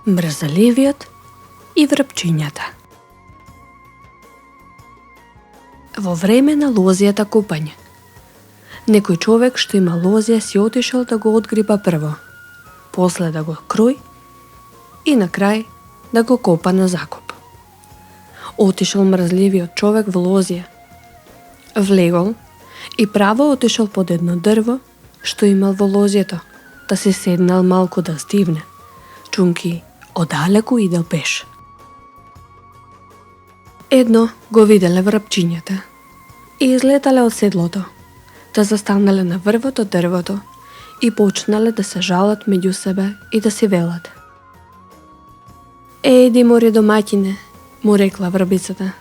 Мрзаливиот и врапчињата. Во време на лозијата копање, некој човек што има лозија си отишел да го одгриба прво, после да го крои и на крај да го копа на закоп. Отишел мрзливиот човек во лозија, влегол и право отишел под едно дрво што имал во лозијето, да се седнал малку да здивне, чунки одалеку идел пеш. Едно го виделе врапчињата и излетале од седлото, да застанале на врвот од дрвото и почнале да се жалат меѓу себе и да си велат. Еди море домаќине, му рекла врбицата.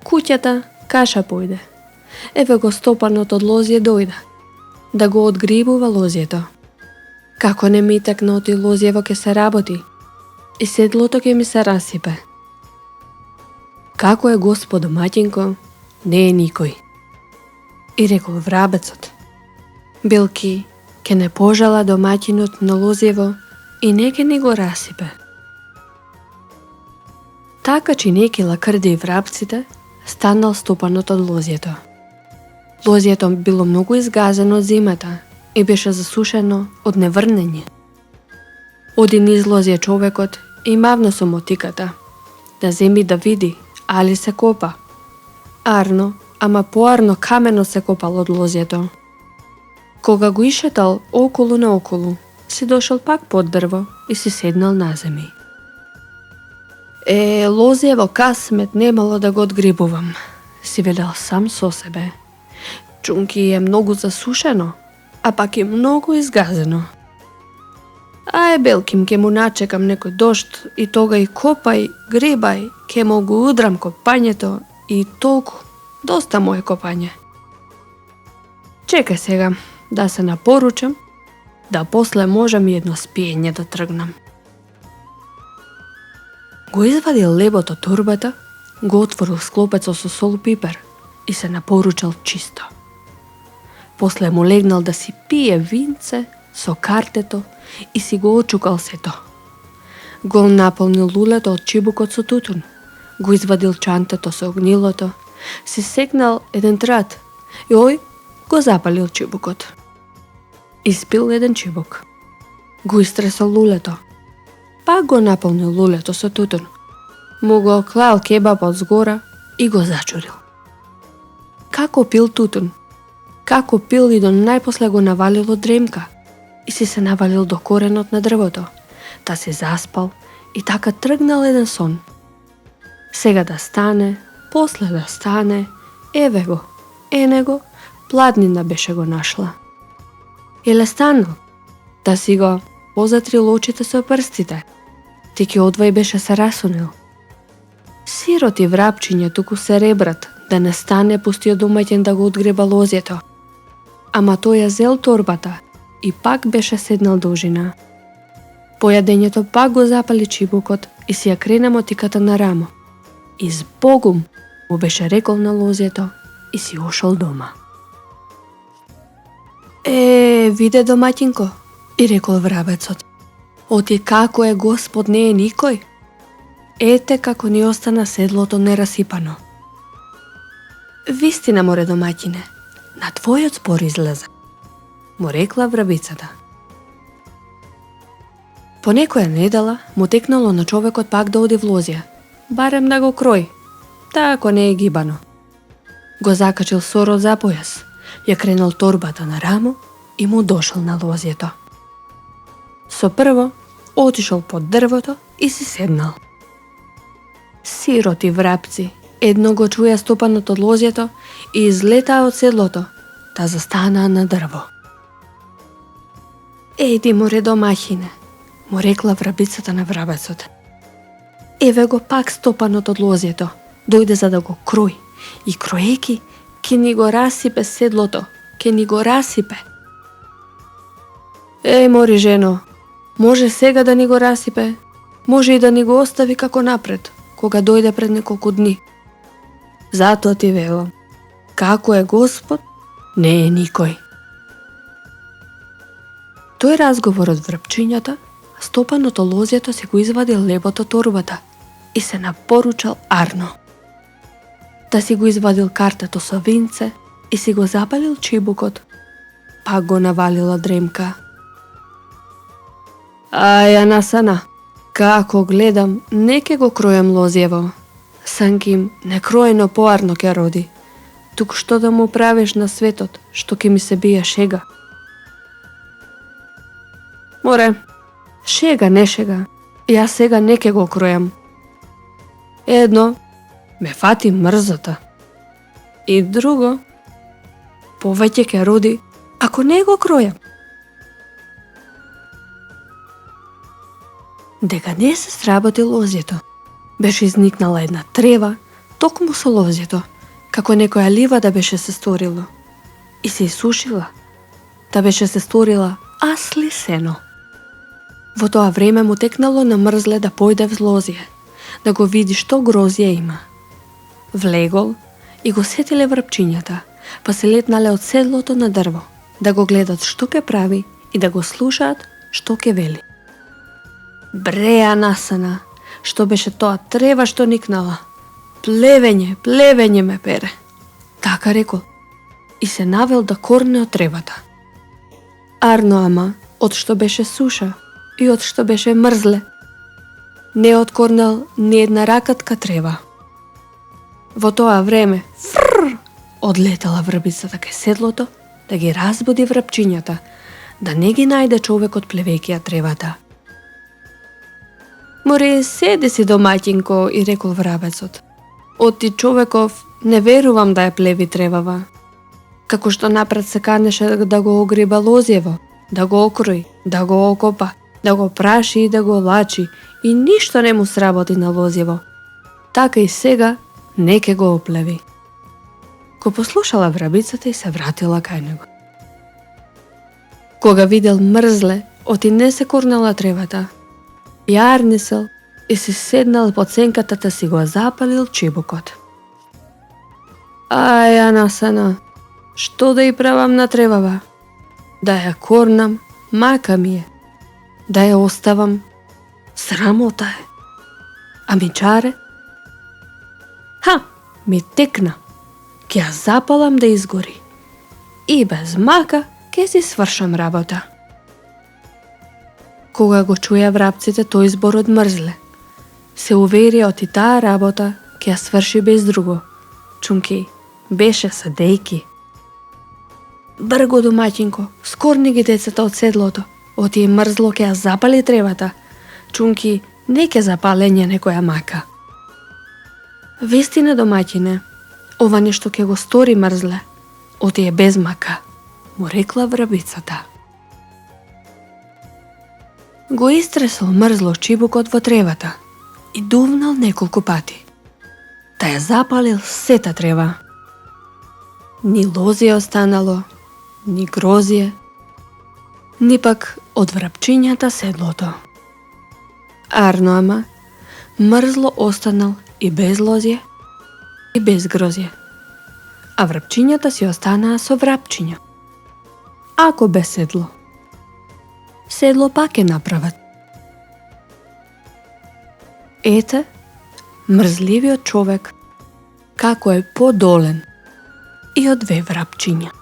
Куќата каша појде. Еве го стопанот од лозје дојде, да го одгрибува лозјето. Како не ми текна оти лозјево ке се работи, и седлото ке ми се расипе. Како е господ домаќинко, не е никој. И рекол врабецот. Билки, ке не пожала домаќинот на лозјево и не ке ни го расипе. Така чинејќи крди и врабците, станал стопанот од лозјето. Лозјето било многу изгазено од зимата и беше засушено од неврнење. Оди низ лозје човекот и мавно со мотиката, да земи да види, али се копа. Арно, ама поарно камено се копал од лозјето. Кога го ишетал околу наоколу, си дошол пак под дрво и си седнал на земи. Лозјево касмет немало да го одгрибувам, си велел сам со себе. Чунки е многу засушено, а пак е многу изгазено. Белким ке му начекам некој дошт и тога и копај, грибај, ке му го удрам копањето и толку, доста моје копање. Чекај сега да се напоручам, да после можам и едно спиење да тргнам. Го извадил лебот од турбата, го отворил склопецот со сол пипер и се напоручал чисто. После му легнал да си пие винце со картето и си го очукал сето. Го наполнил лулето од чибукот со тутун, го извадил чантето со огнилото, си секнал еден трат и го запалил чибукот. Испил еден чибук. Го истресал лулето. Пак го наполнил лулето со тутун. Му го клал кебабот згора и го зачурил. Како пил тутун, како пил и до најпосле го навалил од дремка и си се навалил до коренот на дрвото, да се заспал и така тргнал еден сон. Сега да стане, после да стане, еве го, ене го, пладнина беше го нашла. Еле станал, да си го позатрил очите со прстите, тики одвај беше се расунил. Сирот и врапчиње туку се ребрат, да не стане пустиот домаќин да го одгреба лозјето. Ама тој ја зел торбата и пак беше седнал до ужина. По јадењето пак го запали чибукот и си ја крена мотиката на рамо. И збогум му беше рекол на лозјето и си ошол дома. Виде домаќинко, и рекол врабецот. Оти како е господ не е никој? Ете како ни остана седлото нерасипано. Вистина, море домаќине, на твојот збор излезе, му рекла врабицата. По некоја недела му текнало на човекот пак да оди в лозја, барем да го крои, тако не е гибано. Го закачил сорот за појас, ја кренал торбата на рамо и му дошол на лозјето. Со прво отишол под дрвото и си седнал. Сирот и врапци едно го чуја стопанот од лозјето и излетаа од седлото, да застанаа на дрво. Еди море домаќине, му рекла врабицата на врабецот. Еве го пак стопанот од лозјето, дојде за да го крои и кроеки ке ни го расипе седлото, ке ни го расипе. Мори жено, може сега да ни го расипе, може и да ни го остави како напред, кога дојде пред неколку дни. Затоа ти велам, како е Господ, не е никој. Тој разговор од врапчињата стопаното лозјето си го извадил лебото торбата и се напоручал Арно. Да си го извадил картето со винце и си го запалил чибукот. Пак го навалила дремка. Аја насана, како гледам, не ке го кројам лозјево. Санким, не кроено поарно ке роди. Тук што да му правиш на светот, што ке ми се бие шега. Море, шега не шега, јас сега не ке го кројам. Едно, ме фати мрзота. И друго, повеќе ке роди, ако не го кројам. Дека не се сработи лозјето, беше изникнала една трева, токму со лозјето, како некоја ливада беше се сторило. И се исушила, да беше се сторила асли сено. Во тоа време му текнало на мрзле да појде вз лозје, да го види што грозје има. Влегол и го сетиле врапчињата, па се летнале од седлото на дрво, да го гледат што ке прави и да го слушаат што ке вели. Бреа насана, што беше тоа трева што никнала. Плевење ме пере. Така рекол. И се навел да корне од тревата. Арно ама, од што беше суша и од што беше мрзле, не откорнал ни една ракатка трева. Во тоа време, одлетала врбицата кај седлото да ги разбуди врапчињата, да не ги најде човекот плевејќи ја тревата. Море, седи си домаќинко, и рекол врабецот. Од ти човеков не верувам да ја плеви тревава. Како што напред се канеше да го огриба лозјево, да го окрои, да го окопа, да го праши и да го лачи, и ништо не му сработи на лозјево. Така и сега не ке го оплеви. Го послушала врабицата и се вратила кај него. Кога видел мрзле, оти не се корнала тревата, јарнисел и си седнал под сенката да си го запалил чибукот. Аја насана, што да ја правам на тревава? Да ја корнам, мака ми е. Да ја оставам, срамота е. А ми чаре? Ми текна. Ке ја запалам да изгори. И без мака ке си свршам работа. Кога го чуја врапците тој збор од мрзле, се увери оти таа работа ке ја сврши без друго. Чунки, беше садејки. Брго домаќинко, скорни ги децата од седлото, оти е мрзло ке ја запали тревата. Чунки, не ке запалење некоја мака. Вистина домаќине, ова нешто ке го стори мрзле, оти е без мака, му рекла врабицата. Го истресол мрзло чибукот во тревата и дувнал неколку пати. Да ја запалил сета трева. Ни лозје останало, ни грозје, ни пак од врапчињата седлото. Арно ама, мрзло останал и без лозје, и без грозје, а врапчињата си останаа со врапчиња. Ако без седло, седло пак е направат. Ете, мрзливиот човек, како е подолен и од две врапчиња.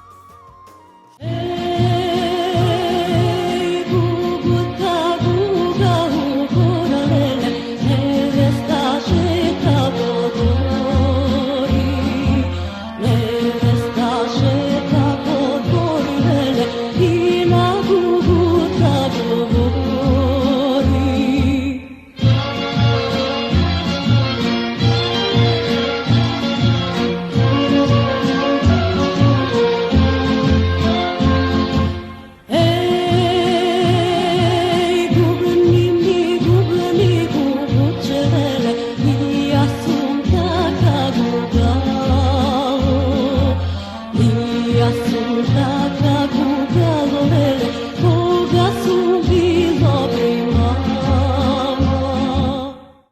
Assunta